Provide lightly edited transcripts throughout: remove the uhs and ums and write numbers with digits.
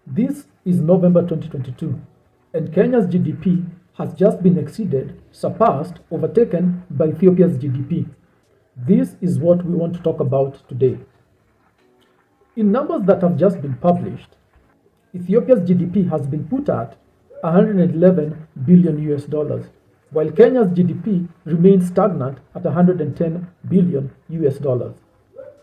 This is November 2022, and Kenya's GDP has just been exceeded, surpassed, overtaken by Ethiopia's GDP. This is what we want to talk about today. In numbers that have just been published, Ethiopia's GDP has been put at 111 billion US dollars, while Kenya's GDP remains stagnant at 110 billion US dollars.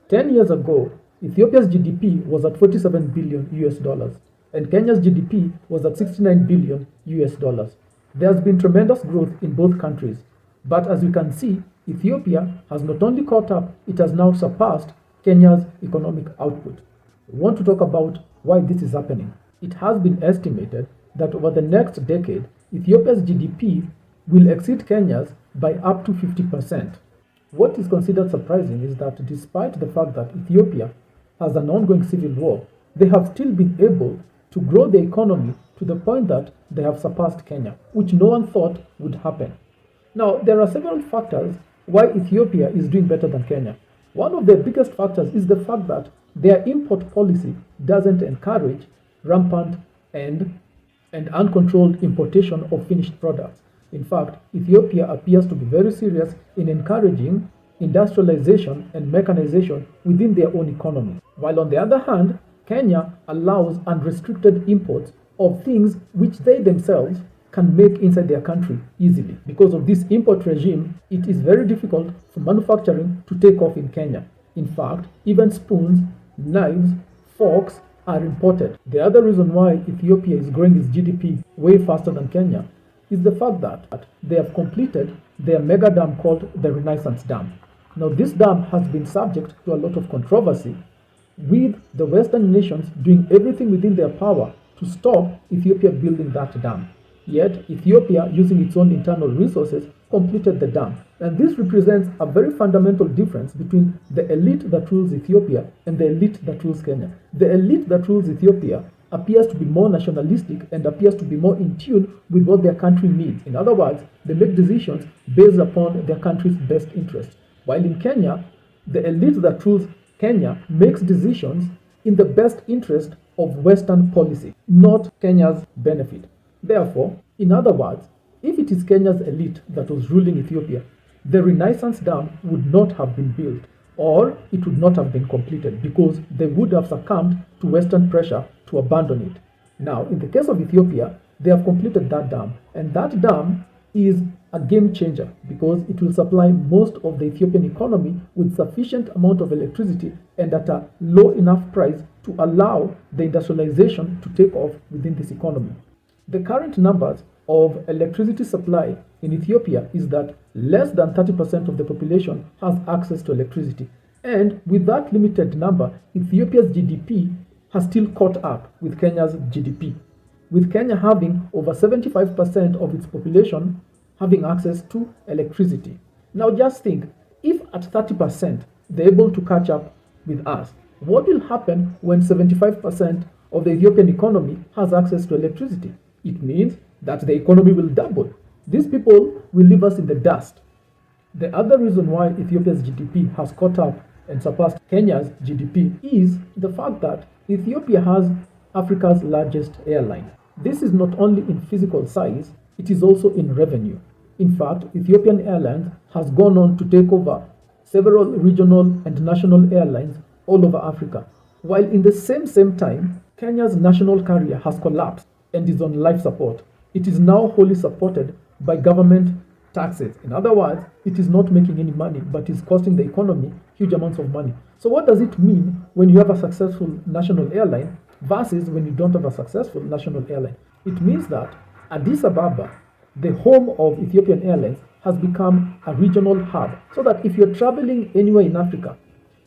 10 years ago, Ethiopia's GDP was at 47 billion US dollars, and Kenya's GDP was at 69 billion US dollars. There has been tremendous growth in both countries, but as you can see, Ethiopia has not only caught up, it has now surpassed Kenya's economic output. We want to talk about why this is happening. It has been estimated that over the next decade, Ethiopia's GDP will exceed Kenya's by up to 50%. What is considered surprising is that despite the fact that Ethiopia has an ongoing civil war, they have still been able to grow the economy to the point that they have surpassed Kenya, which no one thought would happen. Now, there are several factors why Ethiopia is doing better than Kenya. One of the biggest factors is the fact that their import policy doesn't encourage rampant and uncontrolled importation of finished products. In fact, Ethiopia appears to be very serious in encouraging industrialization and mechanization within their own economy. While on the other hand, Kenya allows unrestricted imports of things which they themselves can make inside their country easily. Because of this import regime, it is very difficult for manufacturing to take off in Kenya. In fact, even spoons, knives, forks are imported. The other reason why Ethiopia is growing its GDP way faster than Kenya is the fact that they have completed their mega dam called the Renaissance Dam. Now, this dam has been subject to a lot of controversy, with the Western nations doing everything within their power to stop Ethiopia building that dam. Yet, Ethiopia, using its own internal resources, completed the dam. And this represents a very fundamental difference between the elite that rules Ethiopia and the elite that rules Kenya. The elite that rules Ethiopia appears to be more nationalistic and appears to be more in tune with what their country needs. In other words, they make decisions based upon their country's best interests. While in Kenya, the elite that rules Kenya makes decisions in the best interest of Western policy, not Kenya's benefit. Therefore, in other words, if it is Kenya's elite that was ruling Ethiopia, the Renaissance Dam would not have been built, or it would not have been completed, because they would have succumbed to Western pressure to abandon it. Now, in the case of Ethiopia, they have completed that dam, and that dam is a game changer because it will supply most of the Ethiopian economy with sufficient amount of electricity and at a low enough price to allow the industrialization to take off within this economy. The current numbers of electricity supply in Ethiopia is that less than 30% of the population has access to electricity. And with that limited number, Ethiopia's GDP has still caught up with Kenya's GDP, with Kenya having over 75% of its population having access to electricity. Now just think, if at 30% they're able to catch up with us, what will happen when 75% of the Ethiopian economy has access to electricity? It means that the economy will double. These people will leave us in the dust. The other reason why Ethiopia's GDP has caught up and surpassed Kenya's GDP is the fact that Ethiopia has Africa's largest airline. This is not only in physical size, it is also in revenue. In fact, Ethiopian Airlines has gone on to take over several regional and national airlines all over Africa, while in the same time, Kenya's national carrier has collapsed and is on life support. It is now wholly supported by government taxes. In other words, it is not making any money, but is costing the economy huge amounts of money. So what does it mean when you have a successful national airline versus when you don't have a successful national airline? It means that Addis Ababa, the home of Ethiopian Airlines, has become a regional hub, so that if you're traveling anywhere in Africa,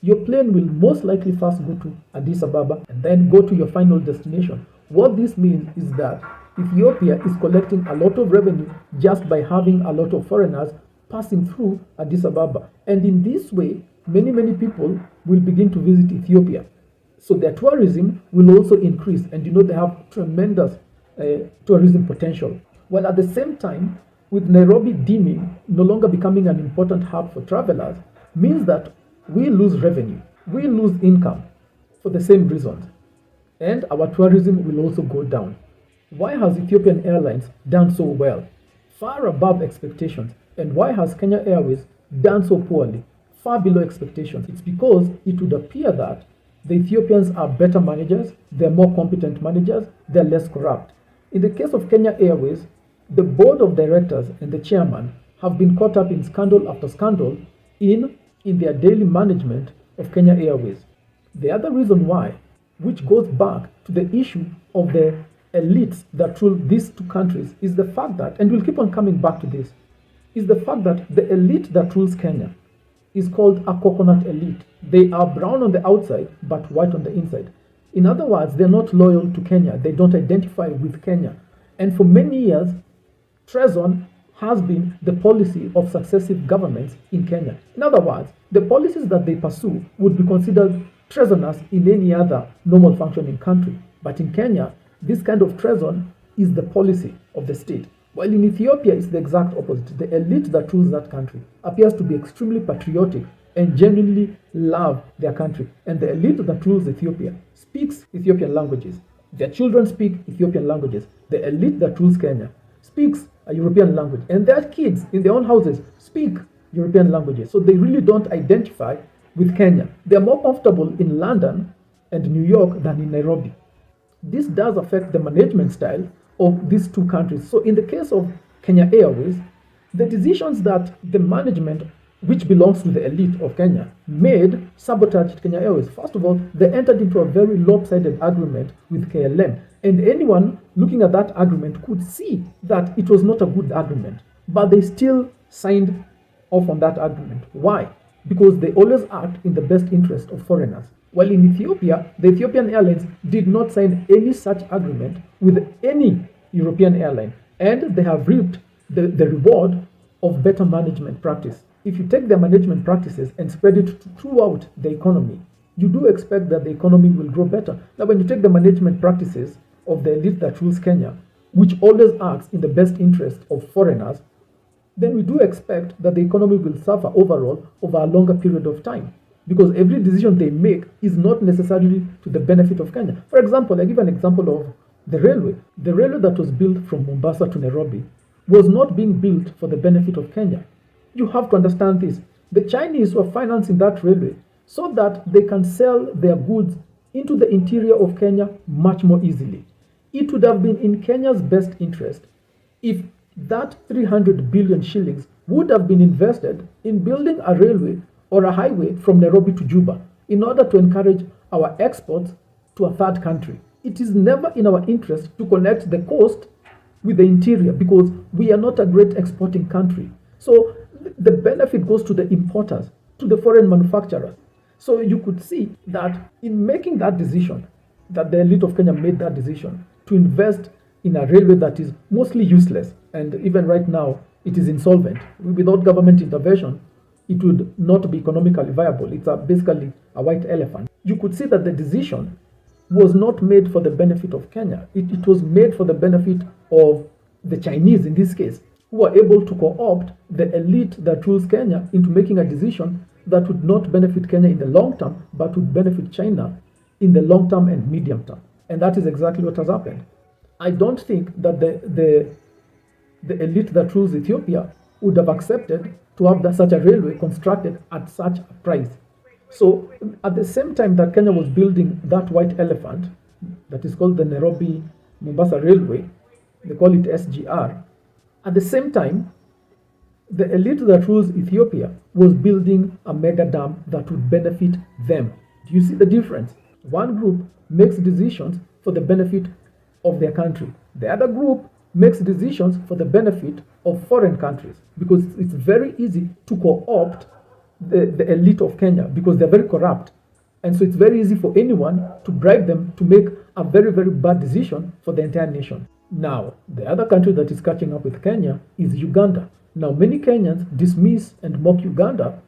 your plane will most likely first go to Addis Ababa and then go to your final destination. What this means is that Ethiopia is collecting a lot of revenue just by having a lot of foreigners passing through Addis Ababa. And in this way, many people will begin to visit Ethiopia. So their tourism will also increase, and they have tremendous tourism potential. While at the same time, with Nairobi deeming no longer becoming an important hub for travelers, means that we lose revenue, we lose income for the same reasons. and our tourism will also go down. Why has Ethiopian Airlines done so well, far above expectations, and why has Kenya Airways done so poorly, far below expectations? It's because it would appear that the Ethiopians are better managers, they're more competent managers, they're less corrupt. In the case of Kenya Airways, the board of directors and the chairman have been caught up in scandal after scandal in their daily management of Kenya Airways. The other reason why, which goes back to the issue of the elites that rule these two countries, is the fact that, and we'll keep on coming back to this, is the fact that the elite that rules Kenya is called a coconut elite. They are brown on the outside but white on the inside. In other words, they're not loyal to Kenya. They don't identify with Kenya. And for many years, treason has been the policy of successive governments in Kenya. In other words, the policies that they pursue would be considered treasonous in any other normal functioning country. But in Kenya, this kind of treason is the policy of the state. While in Ethiopia, it's the exact opposite. The elite that rules that country appears to be extremely patriotic and genuinely love their country. And the elite that rules Ethiopia speaks Ethiopian languages. Their children speak Ethiopian languages. The elite that rules Kenya speaks a European language. And their kids in their own houses speak European languages. So they really don't identify with Kenya. They're more comfortable in London and New York than in Nairobi. This does affect the management style of these two countries. So in the case of Kenya Airways, the decisions that the management, which belongs to the elite of Kenya, made sabotaged Kenya Airways. First of all, they entered into a very lopsided agreement with KLM. And anyone looking at that agreement could see that it was not a good agreement. But they still signed off on that agreement. Why? Because they always act in the best interest of foreigners. While in Ethiopia, the Ethiopian Airlines did not sign any such agreement with any European airline, and they have reaped the reward of better management practice. If you take their management practices and spread it throughout the economy, you do expect that the economy will grow better. Now, when you take the management practices of the elite that rules Kenya, which always acts in the best interest of foreigners, then we do expect that the economy will suffer overall over a longer period of time. Because every decision they make is not necessarily to the benefit of Kenya. For example, I give an example of the railway. The railway that was built from Mombasa to Nairobi was not being built for the benefit of Kenya. You have to understand this. The Chinese were financing that railway so that they can sell their goods into the interior of Kenya much more easily. It would have been in Kenya's best interest if that 300 billion shillings would have been invested in building a railway or a highway from Nairobi to Juba in order to encourage our exports to a third country. It is never in our interest to connect the coast with the interior because we are not a great exporting country. So the benefit goes to the importers, to the foreign manufacturers. So you could see that in making that decision, that the elite of Kenya made that decision to invest in a railway that is mostly useless, and even right now it is insolvent. Without government intervention, it would not be economically viable. It's basically a white elephant. You could see that the decision was not made for the benefit of Kenya. It was made for the benefit of the Chinese in this case, who were able to co-opt the elite that rules Kenya into making a decision that would not benefit Kenya in the long term, but would benefit China in the long term and medium term. And that is exactly what has happened. I don't think that the elite that rules Ethiopia would have accepted to have such a railway constructed at such a price. So at the same time that Kenya was building that white elephant that is called the Nairobi Mombasa Railway, they call it SGR, at the same time the elite that rules Ethiopia was building a mega dam that would benefit them. Do you see the difference? One group makes decisions for the benefit of their country. The other group makes decisions for the benefit of foreign countries, because it's very easy to co-opt the elite of Kenya because they're very corrupt. And so it's very easy for anyone to bribe them to make a very, very bad decision for the entire nation. Now, the other country that is catching up with Kenya is Uganda. Now, many Kenyans dismiss and mock Uganda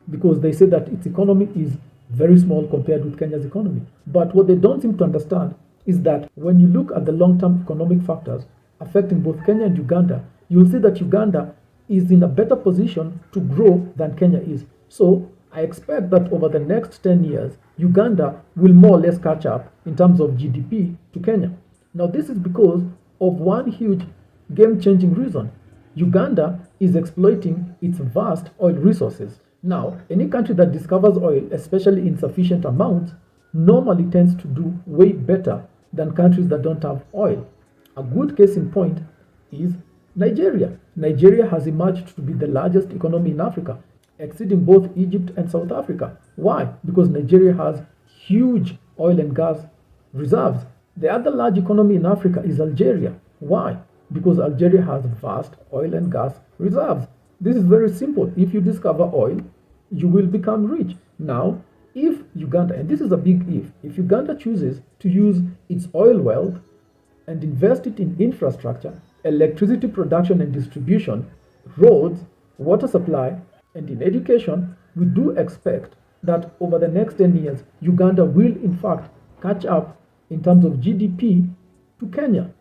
because they say that its economy is very small compared with Kenya's economy. But what they don't seem to understand is that when you look at the long-term economic factors affecting both Kenya and Uganda, you'll see that Uganda is in a better position to grow than Kenya is. So I expect that over the next 10 years, Uganda will more or less catch up in terms of GDP to Kenya. Now, this is because of one huge game changing reason. Uganda is exploiting its vast oil resources. Now, any country that discovers oil, especially in sufficient amounts, normally tends to do way better than countries that don't have oil. A good case in point is Nigeria. Nigeria has emerged to be the largest economy in Africa, exceeding both Egypt and South Africa. Why? Because Nigeria has huge oil and gas reserves. The other large economy in Africa is Algeria. Why? Because Algeria has vast oil and gas reserves. This is very simple. If you discover oil, you will become rich. Now, if Uganda, and this is a big if Uganda chooses to use its oil wealth and invest it in infrastructure, electricity production and distribution, roads, water supply, and in education, we do expect that over the next 10 years, Uganda will in fact catch up in terms of GDP to Kenya.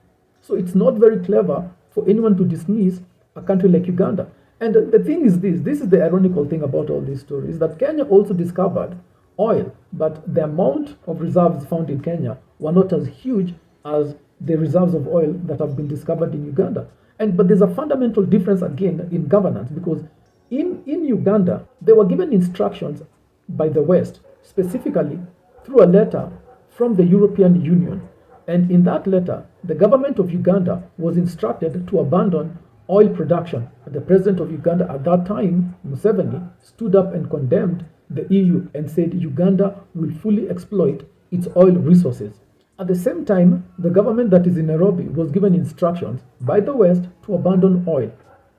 So it's not very clever for anyone to dismiss a country like Uganda. And the thing is this is the ironical thing about all these stories, that Kenya also discovered oil, but the amount of reserves found in Kenya were not as huge as the reserves of oil that have been discovered in Uganda. But there's a fundamental difference again in governance, because in Uganda, they were given instructions by the West, specifically through a letter from the European Union. And in that letter, the government of Uganda was instructed to abandon oil production. The president of Uganda at that time, Museveni, stood up and condemned the EU and said Uganda will fully exploit its oil resources. At the same time, the government that is in Nairobi was given instructions by the West to abandon oil,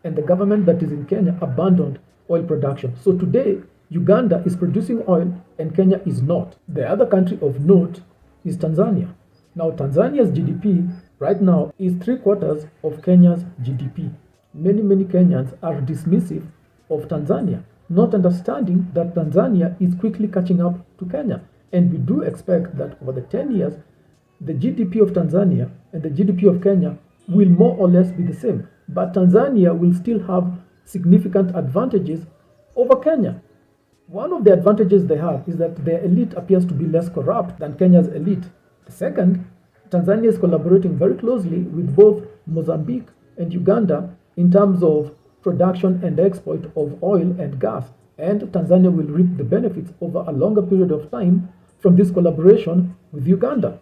and the government that is in Kenya abandoned oil production. So today, Uganda is producing oil and Kenya is not. The other country of note is Tanzania. Now, Tanzania's GDP right now is 3/4 of Kenya's GDP. Many Kenyans are dismissive of Tanzania, not understanding that Tanzania is quickly catching up to Kenya. And we do expect that over the 10 years, the GDP of Tanzania and the GDP of Kenya will more or less be the same. But Tanzania will still have significant advantages over Kenya. One of the advantages they have is that their elite appears to be less corrupt than Kenya's elite. Second, Tanzania is collaborating very closely with both Mozambique and Uganda in terms of production and export of oil and gas. And Tanzania will reap the benefits over a longer period of time from this collaboration with Uganda.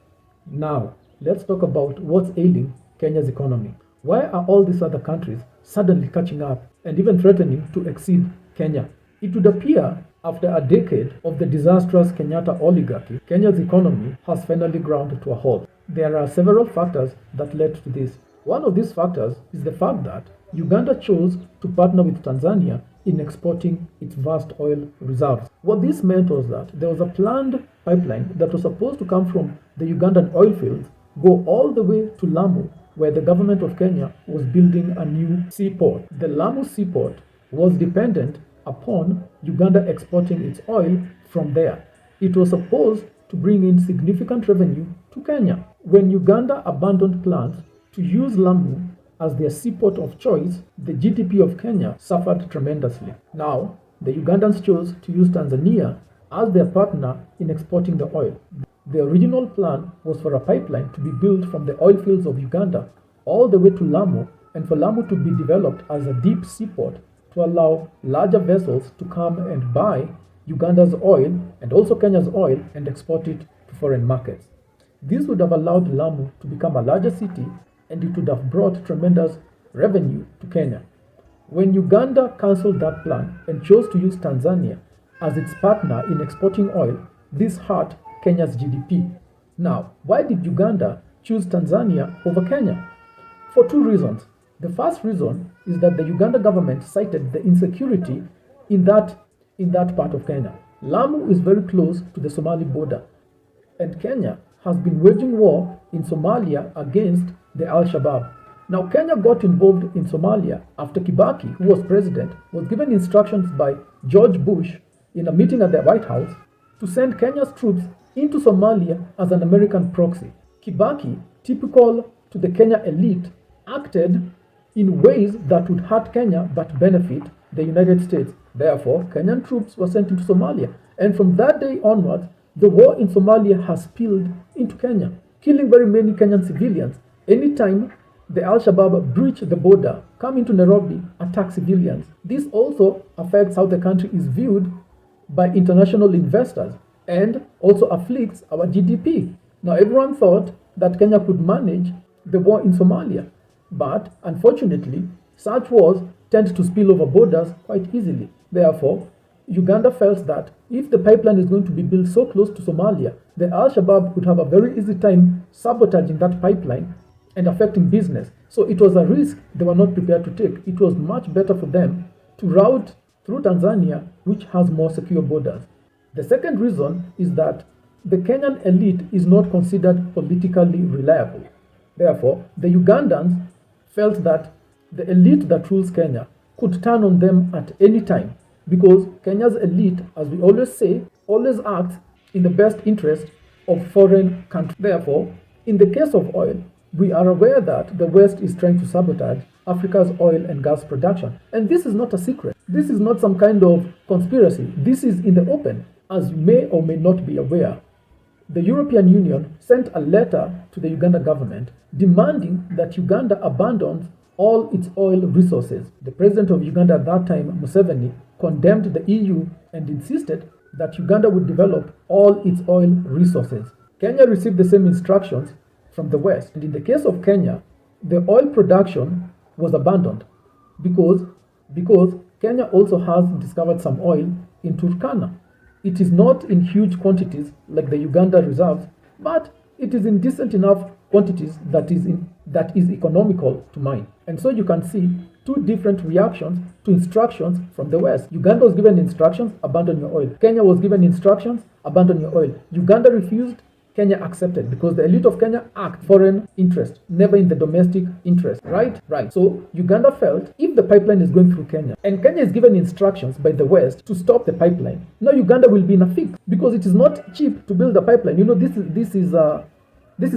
Now, let's talk about what's ailing Kenya's economy. Why are all these other countries suddenly catching up and even threatening to exceed Kenya? It would appear after a decade of the disastrous Kenyatta oligarchy, Kenya's economy has finally ground to a halt. There are several factors that led to this. One of these factors is the fact that Uganda chose to partner with Tanzania in exporting its vast oil reserves. What this meant was that there was a planned pipeline that was supposed to come from the Ugandan oil fields, go all the way to Lamu, where the government of Kenya was building a new seaport. The Lamu seaport was dependent upon Uganda exporting its oil from there. It was supposed to bring in significant revenue to Kenya. When Uganda abandoned plans to use Lamu as their seaport of choice, the GDP of Kenya suffered tremendously. Now, the Ugandans chose to use Tanzania as their partner in exporting the oil. The original plan was for a pipeline to be built from the oil fields of Uganda all the way to Lamu, and for Lamu to be developed as a deep seaport to allow larger vessels to come and buy Uganda's oil and also Kenya's oil and export it to foreign markets. This would have allowed Lamu to become a larger city, and it would have brought tremendous revenue to Kenya. When Uganda cancelled that plan and chose to use Tanzania as its partner in exporting oil, this hurt Kenya's GDP. Now, why did Uganda choose Tanzania over Kenya? For two reasons. The first reason is that the Uganda government cited the insecurity in that part of Kenya. Lamu is very close to the Somali border, and Kenya has been waging war in Somalia against the Al-Shabaab. Now, Kenya got involved in Somalia after Kibaki, who was president, was given instructions by George Bush in a meeting at the White House to send Kenya's troops into Somalia as an American proxy. Kibaki, typical to the Kenya elite, acted in ways that would hurt Kenya but benefit the United States. Therefore, Kenyan troops were sent into Somalia. And from that day onwards, the war in Somalia has spilled into Kenya, killing very many Kenyan civilians. Anytime the Al-Shabaab breach the border, come into Nairobi, attack civilians. This also affects how the country is viewed by international investors and also afflicts our GDP. Now, everyone thought that Kenya could manage the war in Somalia, but unfortunately, such wars tend to spill over borders quite easily. Therefore, Uganda felt that if the pipeline is going to be built so close to Somalia, the Al-Shabaab would have a very easy time sabotaging that pipeline and affecting business. So it was a risk they were not prepared to take. It was much better for them to route through Tanzania, which has more secure borders. The second reason is that the Kenyan elite is not considered politically reliable. Therefore, the Ugandans felt that the elite that rules Kenya could turn on them at any time, because Kenya's elite, as we always say, always acts in the best interest of foreign countries. Therefore, in the case of oil, we are aware that the West is trying to sabotage Africa's oil and gas production. And this is not a secret. This is not some kind of conspiracy. This is in the open, as you may or may not be aware. The European Union sent a letter to the Uganda government demanding that Uganda abandons all its oil resources. The president of Uganda at that time, Museveni, condemned the EU and insisted that Uganda would develop all its oil resources. Kenya received the same instructions from the West. And in the case of Kenya, the oil production was abandoned because Kenya also has discovered some oil in Turkana. It is not in huge quantities like the Uganda reserves, but it is in decent enough quantities that is economical to mine. And so you can see two different reactions to instructions from the West. Uganda was given instructions, abandon your oil. Kenya was given instructions, abandon your oil. Uganda refused, Kenya accepted, because the elite of Kenya act foreign interest, never in the domestic interest, right? Right. So Uganda felt if the pipeline is going through Kenya and Kenya is given instructions by the West to stop the pipeline, now Uganda will be in a fix because it is not cheap to build a pipeline. You know, this is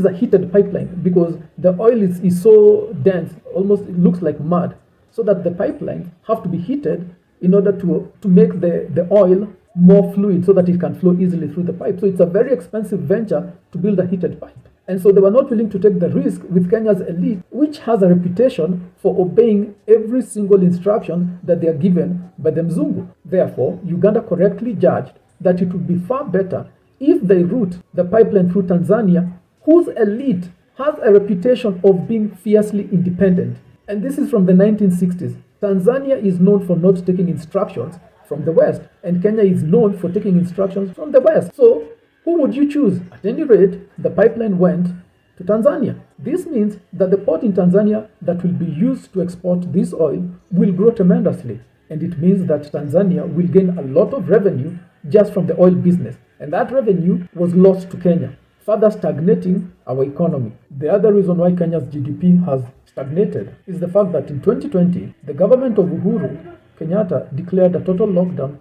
a heated pipeline because the oil is so dense, almost it looks like mud, so that the pipelines have to be heated in order to make the oil more fluid so that it can flow easily through the pipe. So it's a very expensive venture to build a heated pipe. And so they were not willing to take the risk with Kenya's elite, which has a reputation for obeying every single instruction that they are given by the Mzungu. Therefore, Uganda correctly judged that it would be far better if they route the pipeline through Tanzania, whose elite has a reputation of being fiercely independent. And this is from the 1960s. Tanzania is known for not taking instructions from the West, and Kenya is known for taking instructions from the West. So, who would you choose? At any rate, the pipeline went to Tanzania. This means that the port in Tanzania that will be used to export this oil will grow tremendously. And it means that Tanzania will gain a lot of revenue just from the oil business. And that revenue was lost to Kenya, further stagnating our economy. The other reason why Kenya's GDP has stagnated is the fact that in 2020, the government of Uhuru Kenyatta declared a total lockdown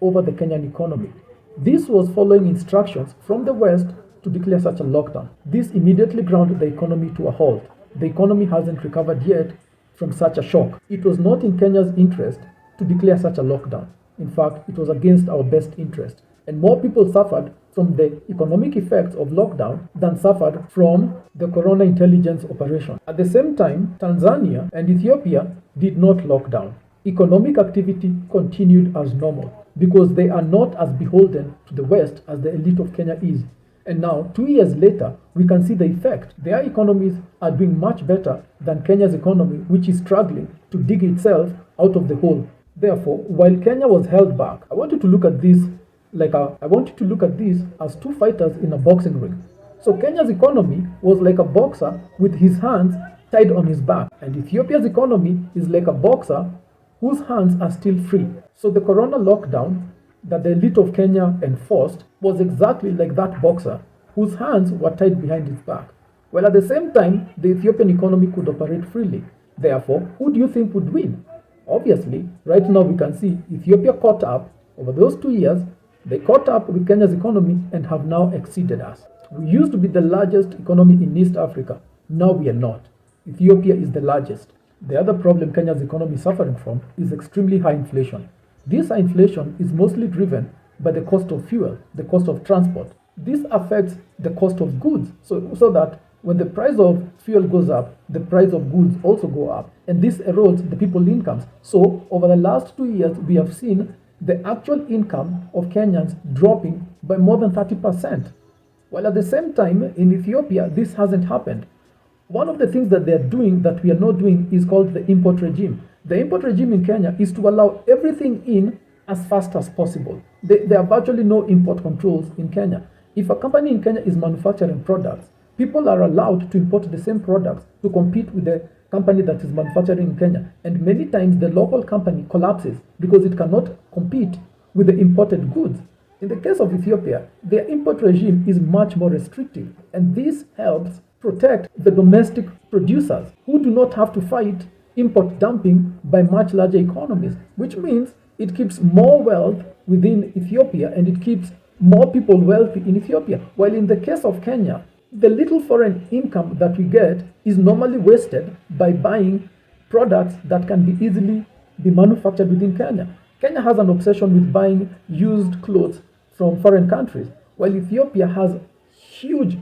over the Kenyan economy. This was following instructions from the West to declare such a lockdown. This immediately ground the economy to a halt. The economy hasn't recovered yet from such a shock. It was not in Kenya's interest to declare such a lockdown. In fact, it was against our best interest. And more people suffered from the economic effects of lockdown than suffered from the corona intelligence operation. At the same time, Tanzania and Ethiopia did not lock down. Economic activity continued as normal because they are not as beholden to the West as the elite of Kenya is. And now, 2 years later, we can see the effect. Their economies are doing much better than Kenya's economy, which is struggling to dig itself out of the hole. Therefore, while Kenya was held back, I want you to look at this as two fighters in a boxing ring. So Kenya's economy was like a boxer with his hands tied on his back, and Ethiopia's economy is like a boxer whose hands are still free. So the corona lockdown that the elite of Kenya enforced was exactly like that boxer whose hands were tied behind his back. Well, at the same time, the Ethiopian economy could operate freely. Therefore, who do you think would win? Obviously, right now we can see Ethiopia caught up. Over those 2 years, they caught up with Kenya's economy and have now exceeded us. We used to be the largest economy in East Africa. Now we are not. Ethiopia is the largest. The other problem Kenya's economy is suffering from is extremely high inflation. This inflation is mostly driven by the cost of fuel, the cost of transport. This affects the cost of goods, so that when the price of fuel goes up, the price of goods also go up, and this erodes the people's incomes. So over the last 2 years, we have seen the actual income of Kenyans dropping by more than 30%. While at the same time, in Ethiopia, this hasn't happened. One of the things that they're doing that we are not doing is called the import regime. The import regime in Kenya is to allow everything in as fast as possible. There are virtually no import controls in Kenya. If a company in Kenya is manufacturing products, people are allowed to import the same products to compete with the company that is manufacturing in Kenya. And many times the local company collapses because it cannot compete with the imported goods. In the case of Ethiopia, their import regime is much more restrictive, and this helps protect the domestic producers who do not have to fight import dumping by much larger economies, which means it keeps more wealth within Ethiopia and it keeps more people wealthy in Ethiopia. While in the case of Kenya, the little foreign income that we get is normally wasted by buying products that can be easily be manufactured within Kenya. Kenya has an obsession with buying used clothes from foreign countries, while Ethiopia has huge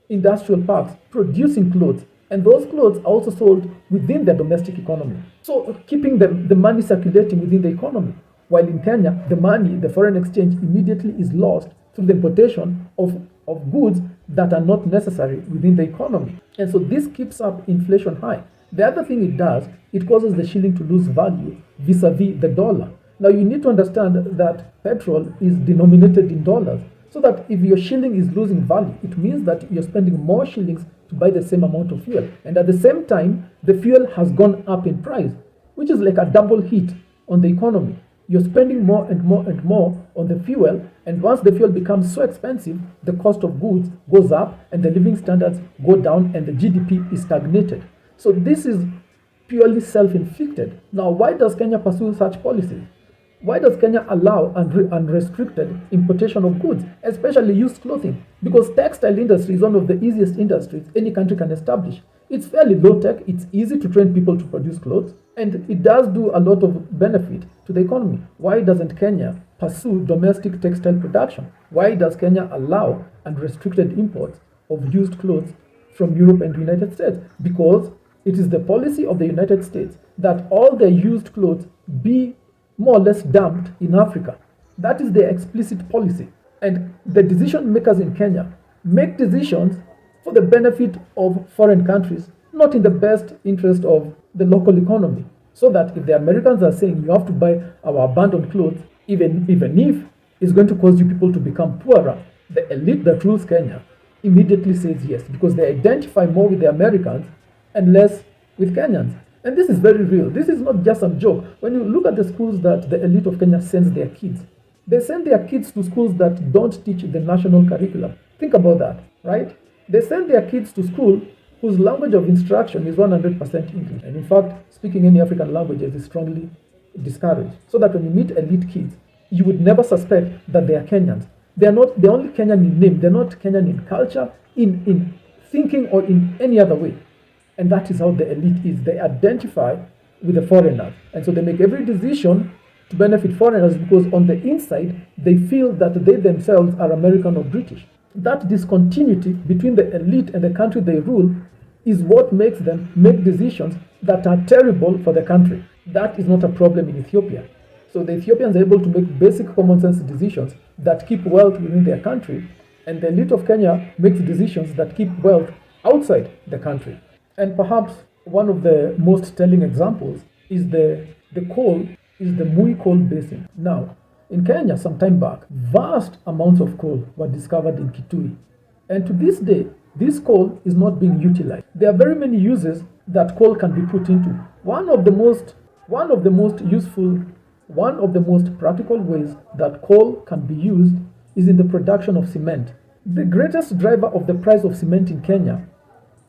industrial parks producing clothes, and those clothes are also sold within the domestic economy. So keeping the money circulating within the economy. While in Kenya, the money, the foreign exchange immediately is lost through the importation of goods that are not necessary within the economy. And so this keeps up inflation high. The other thing it does, it causes the shilling to lose value vis-a-vis the dollar. Now you need to understand that petrol is denominated in dollars, so that if your shilling is losing value, it means that you're spending more shillings to buy the same amount of fuel. And at the same time, the fuel has gone up in price, which is like a double hit on the economy. You're spending more and more and more on the fuel, and once the fuel becomes so expensive, the cost of goods goes up and the living standards go down and the GDP is stagnated. So this is purely self-inflicted. Now, why does Kenya pursue such policies? Why does Kenya allow unrestricted importation of goods, especially used clothing? Because textile industry is one of the easiest industries any country can establish. It's fairly low tech, it's easy to train people to produce clothes, and it does do a lot of benefit to the economy. Why doesn't Kenya pursue domestic textile production? Why does Kenya allow unrestricted imports of used clothes from Europe and the United States? Because it is the policy of the United States that all their used clothes be more or less dumped in Africa. That is their explicit policy. And the decision makers in Kenya make decisions for the benefit of foreign countries, not in the best interest of the local economy. So that if the Americans are saying you have to buy our abandoned clothes, even if it's going to cause you people to become poorer, the elite that rules Kenya immediately says yes, because they identify more with the Americans and less with Kenyans. And this is very real. This is not just some joke. When you look at the schools that the elite of Kenya sends their kids, they send their kids to schools that don't teach the national curriculum. Think about that, right? They send their kids to school whose language of instruction is 100% English. And in fact, speaking any African languages is strongly discouraged. So that when you meet elite kids, you would never suspect that they are Kenyans. They are not, they're only Kenyan in name. They're not Kenyan in culture, in thinking, or in any other way. And that is how the elite is. They identify with the foreigners. And so they make every decision to benefit foreigners because on the inside, they feel that they themselves are American or British. That discontinuity between the elite and the country they rule is what makes them make decisions that are terrible for the country. That is not a problem in Ethiopia. So the Ethiopians are able to make basic common sense decisions that keep wealth within their country, and the elite of Kenya makes decisions that keep wealth outside the country. And perhaps one of the most telling examples is the Mui coal basin. Now, in Kenya, some time back, vast amounts of coal were discovered in Kitui. And to this day, this coal is not being utilized. There are very many uses that coal can be put into. One of the most useful, one of the most practical ways that coal can be used is in the production of cement. The greatest driver of the price of cement in Kenya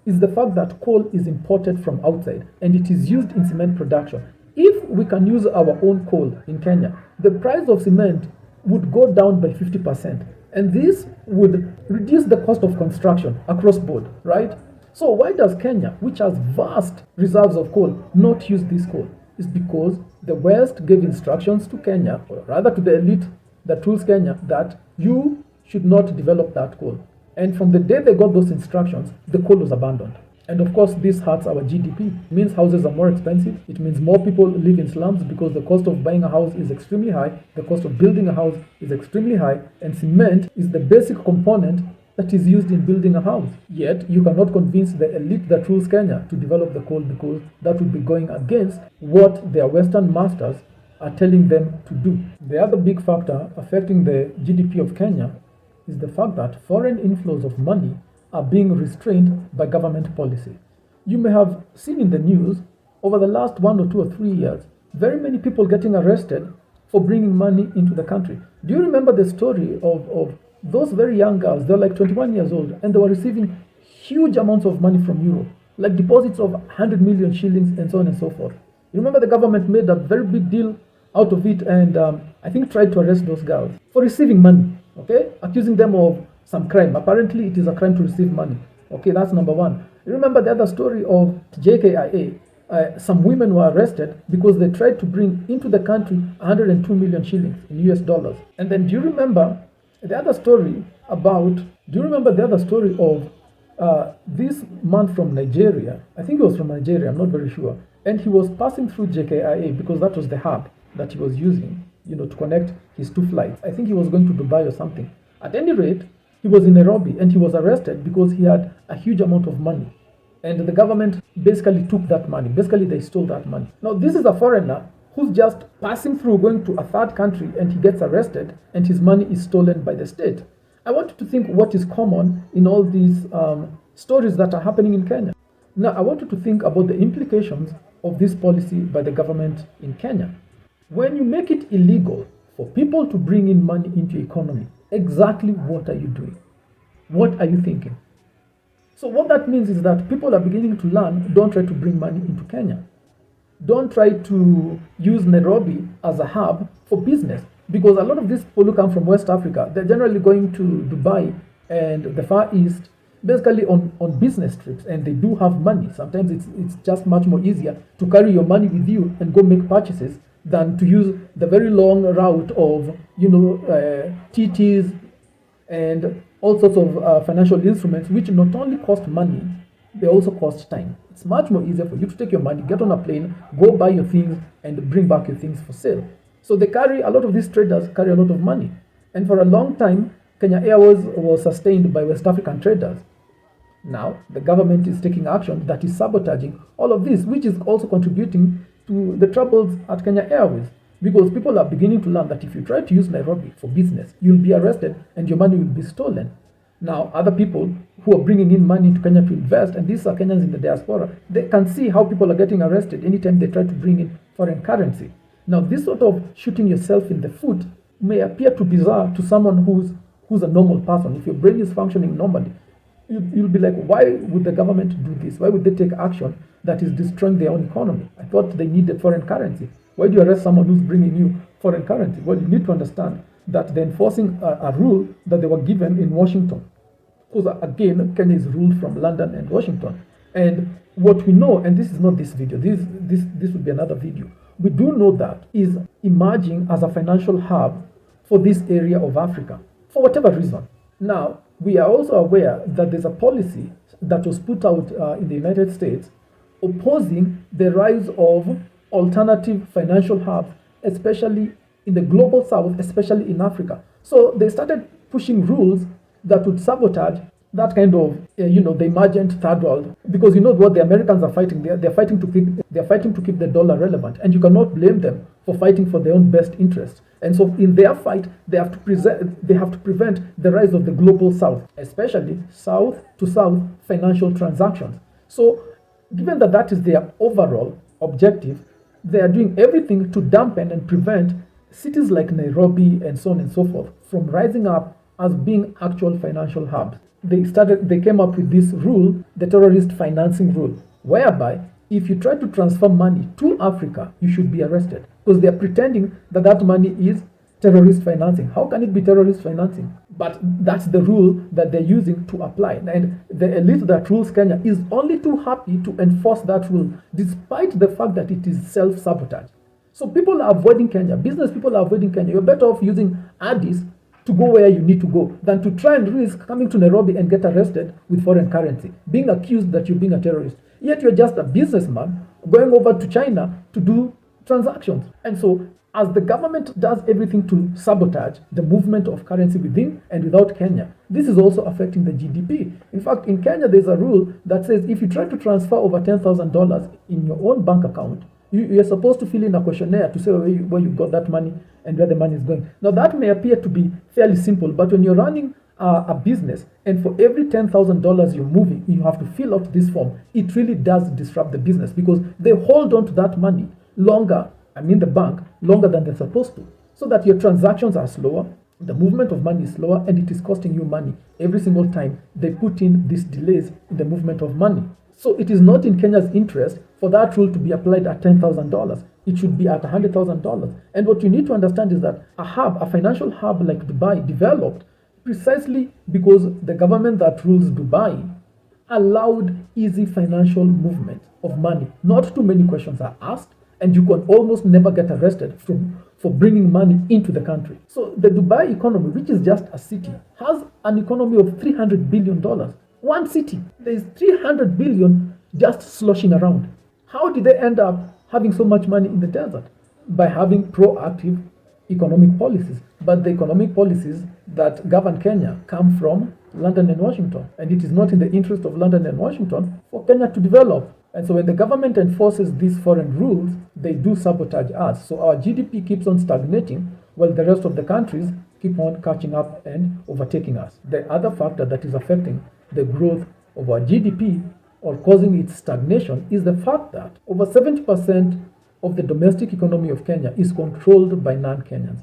is the fact that coal is imported from outside and it is used in cement production. If we can use our own coal in Kenya, the price of cement would go down by 50%. And this would reduce the cost of construction across board, right? So why does Kenya, which has vast reserves of coal, not use this coal? is because the West gave instructions to Kenya, or rather to the elite that rules Kenya, that you should not develop that coal. And from the day they got those instructions, the coal was abandoned. And of course, this hurts our GDP. It means houses are more expensive. It means more people live in slums because the cost of buying a house is extremely high. The cost of building a house is extremely high. And cement is the basic component that is used in building a house. Yet, you cannot convince the elite that rules Kenya to develop the coal because that would be going against what their Western masters are telling them to do. The other big factor affecting the GDP of Kenya is the fact that foreign inflows of money are being restrained by government policy. You may have seen in the news over the last 1 or 2 or 3 years, very many people getting arrested for bringing money into the country. Do you remember the story of those very young girls? They're like 21 years old and they were receiving huge amounts of money from Europe, like deposits of 100 million shillings and so on and so forth. You remember the government made a very big deal out of it and I think tried to arrest those girls for receiving money, okay? Accusing them of some crime. Apparently, it is a crime to receive money. Okay, that's number one. You remember the other story of JKIA? Some women were arrested because they tried to bring into the country 102 million shillings in US dollars. And then do you remember the other story of this man from Nigeria? I think he was from Nigeria, I'm not very sure. And he was passing through JKIA because that was the hub that he was using, to connect his 2 flights. I think he was going to Dubai or something. At any rate, he was in Nairobi and he was arrested because he had a huge amount of money. And the government basically took that money. Basically, they stole that money. Now, this is a foreigner who's just passing through, going to a third country, and he gets arrested and his money is stolen by the state. I want you to think what is common in all these stories that are happening in Kenya. Now, I want you to think about the implications of this policy by the government in Kenya. When you make it illegal for people to bring in money into the economy, exactly what are you doing? What are you thinking? So what that means is that people are beginning to learn, don't try to bring money into Kenya. Don't try to use Nairobi as a hub for business, because a lot of these people who come from West Africa, they're generally going to Dubai and the Far East basically on business trips, and they do have money. Sometimes it's just much more easier to carry your money with you and go make purchases than to use the very long route of TTs and all sorts of financial instruments, which not only cost money, they also cost time. It's much more easier for you to take your money, get on a plane, go buy your things, and bring back your things for sale. So a lot of these traders carry a lot of money. And for a long time, Kenya Airways was sustained by West African traders. Now, the government is taking action that is sabotaging all of this, which is also contributing to the troubles at Kenya Airways, because people are beginning to learn that if you try to use Nairobi for business, you'll be arrested and your money will be stolen. Now, other people who are bringing in money to Kenya to invest, and these are Kenyans in the diaspora, they can see how people are getting arrested anytime they try to bring in foreign currency. Now, this sort of shooting yourself in the foot may appear too bizarre to someone who's a normal person. If your brain is functioning normally, you'll be like, why would the government do this? Why would they take action that is destroying their own economy? I thought they needed foreign currency. Why do you arrest someone who's bringing you foreign currency? Well, you need to understand that they're enforcing a rule that they were given in Washington. Because again, Kenya is ruled from London and Washington. And what we know, and this is not this video, this would be another video. We do know that is emerging as a financial hub for this area of Africa, for whatever reason. Now, we are also aware that there's a policy that was put out in the United States opposing the rise of alternative financial hubs, especially in the global south, especially in Africa. So they started pushing rules that would sabotage that kind of, the emergent third world, because you know what the Americans are fighting. They're fighting to keep the dollar relevant, and you cannot blame them for fighting for their own best interest. And so in their fight, they have to prevent the rise of the global south, especially south to south financial transactions. So given that that is their overall objective, they are doing everything to dampen and prevent cities like Nairobi and so on and so forth from rising up as being actual financial hubs. They came up with this rule, the terrorist financing rule, whereby if you try to transfer money to Africa, you should be arrested, because they are pretending that that money is terrorist financing. How can it be terrorist financing? But that's the rule that they're using to apply. And the elite that rules Kenya is only too happy to enforce that rule, despite the fact that it is self-sabotage. So people are avoiding Kenya. Business people are avoiding Kenya. You're better off using Addis to go where you need to go than to try and risk coming to Nairobi and get arrested with foreign currency, being accused that you're being a terrorist. Yet you're just a businessman going over to China to do transactions. And so as the government does everything to sabotage the movement of currency within and without Kenya, this is also affecting the GDP. In fact, in Kenya, there's a rule that says if you try to transfer over $10,000 in your own bank account, you're supposed to fill in a questionnaire to say where you got that money and where the money is going. Now, that may appear to be fairly simple, but when you're running a business and for every $10,000 you're moving, you have to fill out this form, it really does disrupt the business because they hold on to that money the bank, longer than they're supposed to, so that your transactions are slower, the movement of money is slower, and it is costing you money every single time they put in these delays in the movement of money. So it is not in Kenya's interest for that rule to be applied at $10,000. It should be at $100,000. And what you need to understand is that a financial hub like Dubai developed precisely because the government that rules Dubai allowed easy financial movement of money. Not too many questions are asked, and you can almost never get arrested for bringing money into the country. So the Dubai economy, which is just a city, has an economy of $300 billion. One city, there is $300 billion just sloshing around. How did they end up having so much money in the desert? By having proactive economic policies. But the economic policies that govern Kenya come from London and Washington. And it is not in the interest of London and Washington for Kenya to develop. And so when the government enforces these foreign rules, they do sabotage us. So our GDP keeps on stagnating while the rest of the countries keep on catching up and overtaking us. The other factor that is affecting the growth of our GDP or causing its stagnation is the fact that over 70% of the domestic economy of Kenya is controlled by non-Kenyans.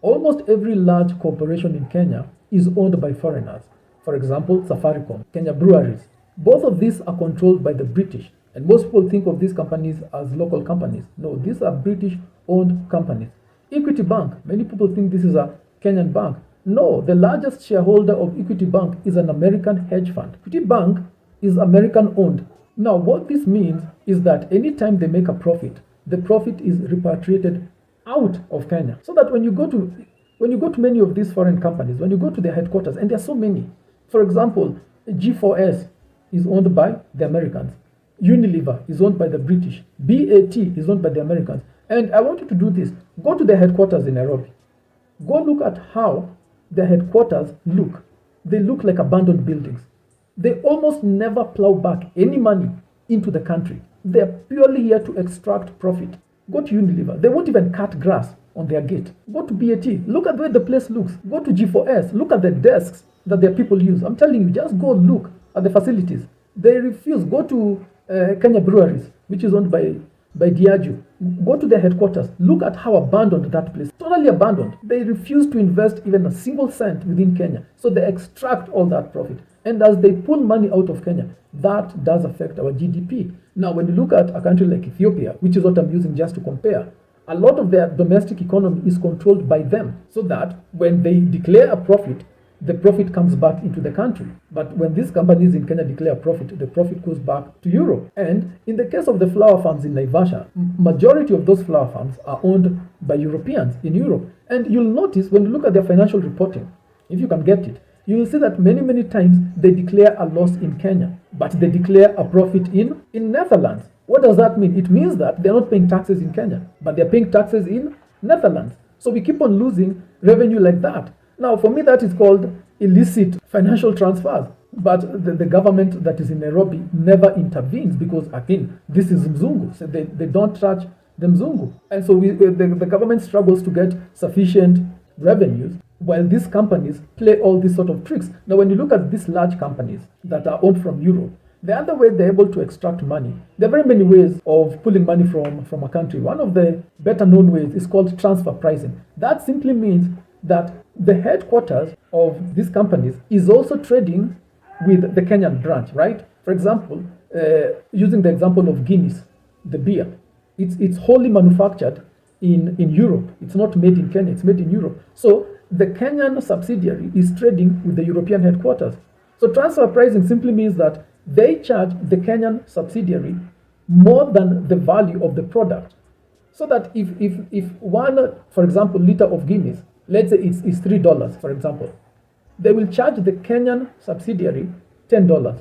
Almost every large corporation in Kenya is owned by foreigners. For example, Safaricom, Kenya Breweries. Both of these are controlled by the British. And most people think of these companies as local companies. No, these are British-owned companies. Equity Bank, many people think this is a Kenyan bank. No, the largest shareholder of Equity Bank is an American hedge fund. Equity Bank is American-owned. Now, what this means is that anytime they make a profit, the profit is repatriated out of Kenya. So that when you go to many of these foreign companies, when you go to their headquarters, and there are so many, for example, G4S is owned by the Americans. Unilever is owned by the British. BAT is owned by the Americans. And I want you to do this. Go to the headquarters in Nairobi. Go look at how the headquarters look. They look like abandoned buildings. They almost never plow back any money into the country. They're purely here to extract profit. Go to Unilever. They won't even cut grass on their gate. Go to BAT. Look at the way the place looks. Go to G4S. Look at the desks that their people use. I'm telling you, just go look at the facilities. They refuse. Go to Kenya Breweries, which is owned by Diageo. Go to their headquarters. Look at how abandoned that place. Totally abandoned. They refuse to invest even a single cent within Kenya. So they extract all that profit. And as they pull money out of Kenya, that does affect our GDP. Now, when you look at a country like Ethiopia, which is what I'm using just to compare, a lot of their domestic economy is controlled by them, so that when they declare a profit, the profit comes back into the country. But when these companies in Kenya declare a profit, the profit goes back to Europe. And in the case of the flower farms in Naivasha, majority of those flower farms are owned by Europeans in Europe. And you'll notice when you look at their financial reporting, if you can get it, you will see that many times they declare a loss in Kenya, but they declare a profit in Netherlands. What does that mean? It means that they're not paying taxes in Kenya, but they're paying taxes in Netherlands. So we keep on losing revenue like that. Now, for me, that is called illicit financial transfers. But the government that is in Nairobi never intervenes because, again, this is Mzungu. So they don't touch the Mzungu. And so the government struggles to get sufficient revenues while these companies play all these sort of tricks. Now, when you look at these large companies that are owned from Europe, the other way they're able to extract money, there are very many ways of pulling money from a country. One of the better known ways is called transfer pricing. That simply means that the headquarters of these companies is also trading with the Kenyan branch, right? For example, using the example of Guinness, the beer, it's wholly manufactured in Europe. It's not made in Kenya, it's made in Europe. So the Kenyan subsidiary is trading with the European headquarters. So transfer pricing simply means that they charge the Kenyan subsidiary more than the value of the product. So that if one, for example, liter of Guinness, let's say it's $3, for example, they will charge the Kenyan subsidiary $10.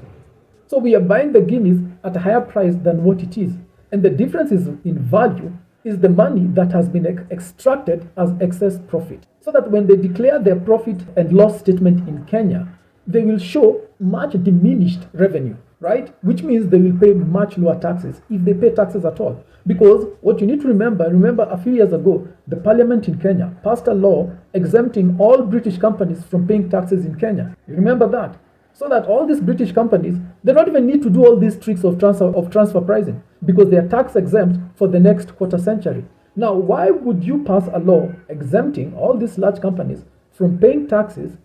So we are buying the Guinness at a higher price than what it is. And the difference is in value is the money that has been extracted as excess profit. So that when they declare their profit and loss statement in Kenya, they will show much diminished revenue, right? Which means they will pay much lower taxes, if they pay taxes at all. Because what you need to remember a few years ago, the parliament in Kenya passed a law exempting all British companies from paying taxes in Kenya. You remember that? So that all these British companies, they don't even need to do all these tricks of transfer pricing because they are tax exempt for the next quarter century. Now, why would you pass a law exempting all these large companies from paying taxes,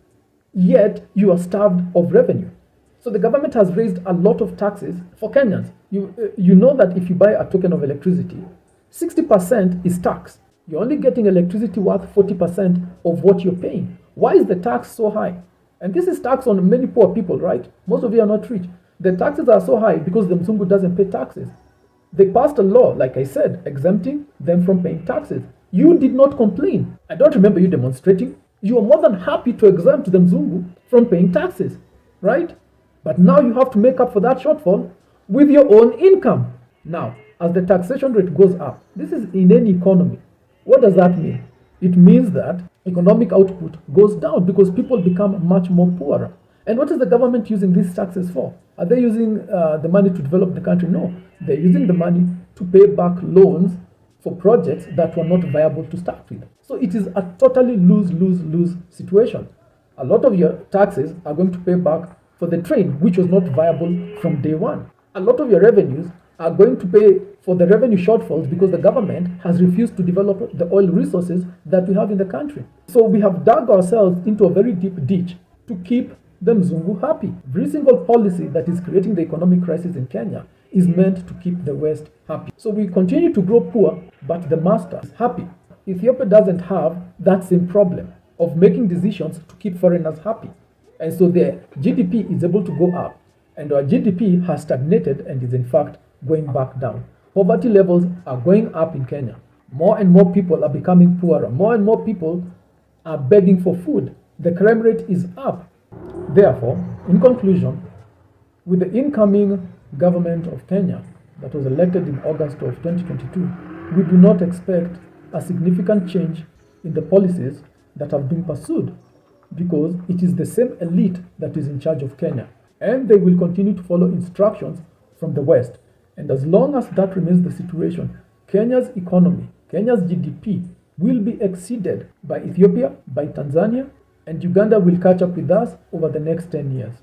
yet you are starved of revenue? So the government has raised a lot of taxes for Kenyans. You know that if you buy a token of electricity, 60% is tax. You're only getting electricity worth 40% of what you're paying. Why is the tax so high? And this is tax on many poor people, right? Most of you are not rich. The taxes are so high because the Mzungu doesn't pay taxes. They passed a law, like I said, exempting them from paying taxes. You did not complain. I don't remember you demonstrating. You are more than happy to exempt the Mzungu from paying taxes, right? But now you have to make up for that shortfall with your own income. Now, as the taxation rate goes up, this is in any economy. What does that mean? It means that economic output goes down because people become much more poorer. And what is the government using these taxes for? Are they using the money to develop the country? No. They're using the money to pay back loans for projects that were not viable to start with. So it is a totally lose-lose-lose situation. A lot of your taxes are going to pay back for the train, which was not viable from day one. A lot of your revenues are going to pay for the revenue shortfalls because the government has refused to develop the oil resources that we have in the country. So we have dug ourselves into a very deep ditch to keep the Mzungu happy. Every single policy that is creating the economic crisis in Kenya is meant to keep the West happy. So we continue to grow poor, but the master is happy. Ethiopia doesn't have that same problem of making decisions to keep foreigners happy. And so the GDP is able to go up, and our GDP has stagnated and is in fact going back down. Poverty levels are going up in Kenya. More and more people are becoming poorer. More and more people are begging for food. The crime rate is up. Therefore, in conclusion, with the incoming government of Kenya that was elected in August of 2022, we do not expect a significant change in the policies that have been pursued because it is the same elite that is in charge of Kenya, and they will continue to follow instructions from the West. And as long as that remains the situation, Kenya's economy, Kenya's GDP will be exceeded by Ethiopia, by Tanzania, and Uganda will catch up with us over the next 10 years.